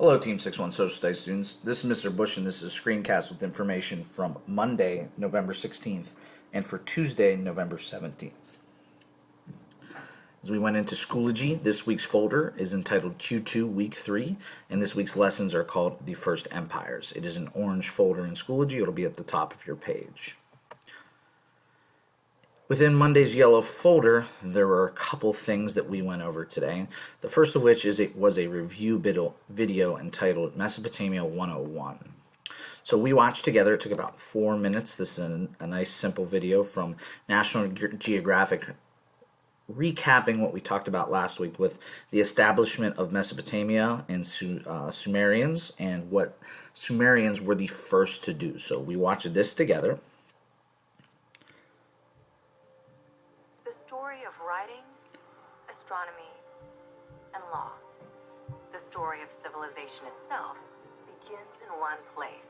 Hello, Team 6-1 Social Studies students. This is Mr. Bush, and this is a screencast with information from Monday, November 16th, and for Tuesday, November 17th. As we went into Schoology, this week's folder is entitled Q2 Week 3, and this week's lessons are called The First Empires. It is an orange folder in Schoology. It'll be at the top of your page. Within Monday's yellow folder, there were a couple things that we went over today. The first of which was a review video entitled Mesopotamia 101. So we watched together. It took about 4 minutes. This is a nice simple video from National Geographic recapping what we talked about last week with the establishment of Mesopotamia and Sumerians and what Sumerians were the first to do. So we watched this together. Writing, astronomy, and law. The story of civilization itself begins in one place.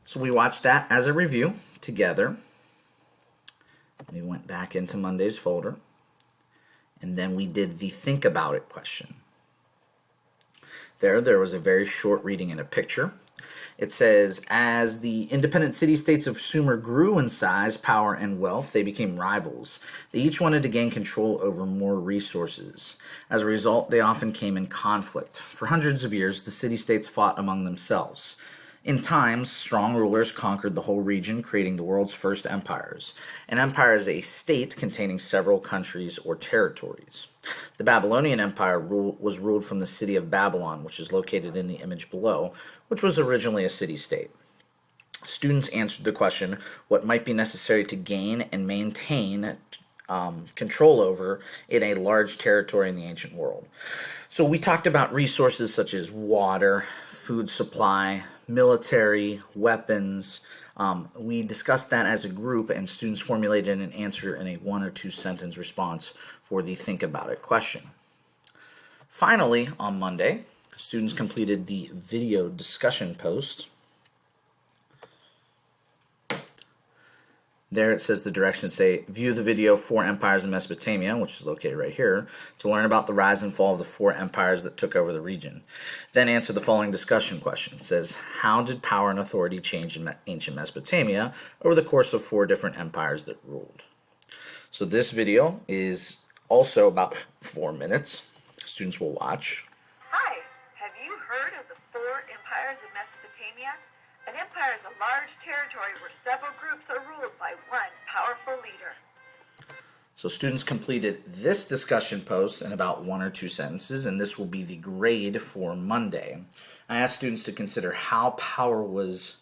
So we watched that as a review together. We went back into Monday's folder, and then we did the think about it question. There was a very short reading and a picture. It says, as the independent city-states of Sumer grew in size, power, and wealth, they became rivals. They each wanted to gain control over more resources. As a result, they often came in conflict. For hundreds of years, the city-states fought among themselves. In time, strong rulers conquered the whole region, creating the world's first empires. An empire is a state containing several countries or territories. The Babylonian Empire was ruled from the city of Babylon, which is located in the image below, which was originally a city-state. Students answered the question, what might be necessary to gain and maintain control over in a large territory in the ancient world. So we talked about resources such as water, food supply, military, weapons. We discussed that as a group, and students formulated an answer in a 1 or 2 sentence response for the think about it question. Finally, on Monday, students completed the video discussion post. There it says the directions say, view the video 4 Empires in Mesopotamia, which is located right here, to learn about the rise and fall of the 4 empires that took over the region. Then answer the following discussion question. It says, how did power and authority change in ancient Mesopotamia over the course of 4 different empires that ruled? So this video is also about 4 minutes. Students will watch. Hi, have you heard of the 4 empires of Mesopotamia? An empire is a large territory where several groups are ruled by one powerful leader. So students completed this discussion post in about 1 or 2 sentences, and this will be the grade for Monday. I asked students to consider how power was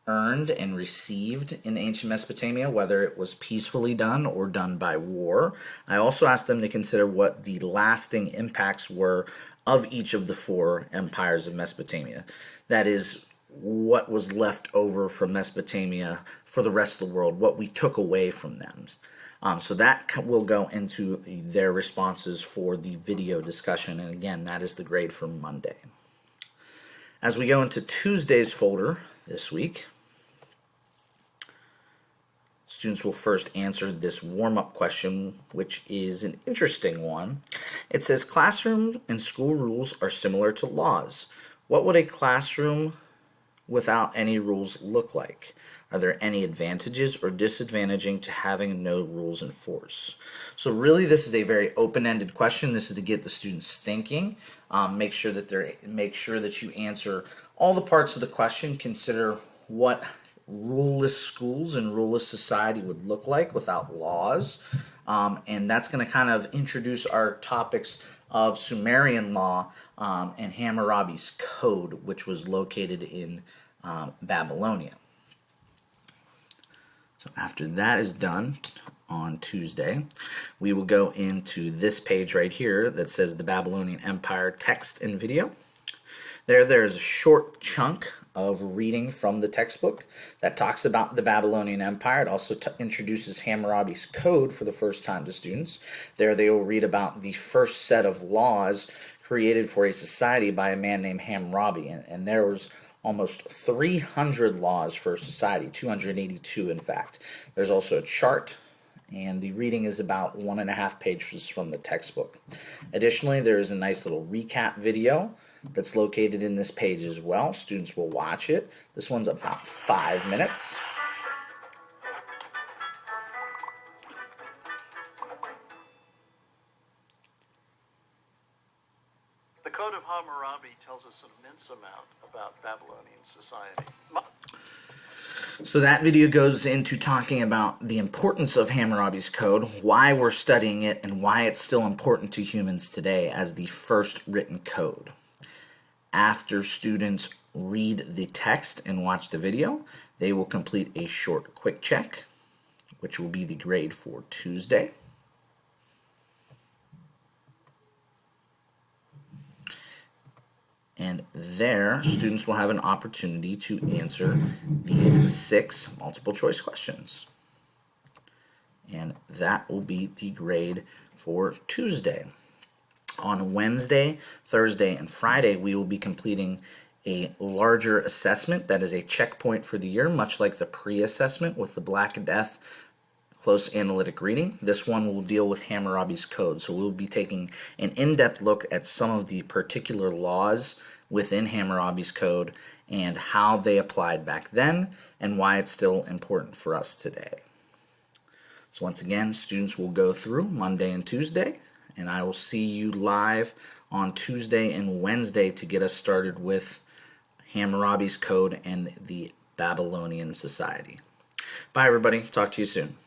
earned and received in ancient Mesopotamia, whether it was peacefully done or done by war. I also asked them to consider what the lasting impacts were of each of the 4 empires of Mesopotamia. That is, what was left over from Mesopotamia for the rest of the world, what we took away from them. So that will go into their responses for the video discussion, and again, that is the grade for Monday. As we go into Tuesday's folder this week, students will first answer this warm-up question, which is an interesting one. It says, classroom and school rules are similar to laws. What would a classroom without any rules look like? Are there any advantages or disadvantages to having no rules in force? So really, this is a very open-ended question. This is to get the students thinking. Make sure that you answer all the parts of the question. Consider what ruleless schools and ruleless society would look like without laws. And that's going to kind of introduce our topics of Sumerian law and Hammurabi's code, which was located in Babylonia. So after that is done on Tuesday, we will go into this page right here that says the Babylonian Empire text and video. There is a short chunk of reading from the textbook that talks about the Babylonian Empire. It also introduces Hammurabi's code for the first time to students. There they will read about the first set of laws created for a society by a man named Hammurabi. And there was almost 300 laws for a society, 282 in fact. There's also a chart And the reading is about 1.5 pages from the textbook. Additionally, there is a nice little recap video that's located in this page as well. Students will watch it. This one's about 5 minutes. The Code of Hammurabi tells us an immense amount about Babylonian society. So that video goes into talking about the importance of Hammurabi's Code, why we're studying it, and why it's still important to humans today as the first written code. After students read the text and watch the video, they will complete a short quick check, which will be the grade for Tuesday. And there, students will have an opportunity to answer these 6 multiple choice questions. And that will be the grade for Tuesday. On Wednesday, Thursday, and Friday, we will be completing a larger assessment that is a checkpoint for the year, much like the pre-assessment with the Black Death close analytic reading. This one will deal with Hammurabi's Code. So we'll be taking an in-depth look at some of the particular laws within Hammurabi's Code and how they applied back then and why it's still important for us today. So once again, students will go through Monday and Tuesday, and I will see you live on Tuesday and Wednesday to get us started with Hammurabi's Code and the Babylonian society. Bye everybody. Talk to you soon.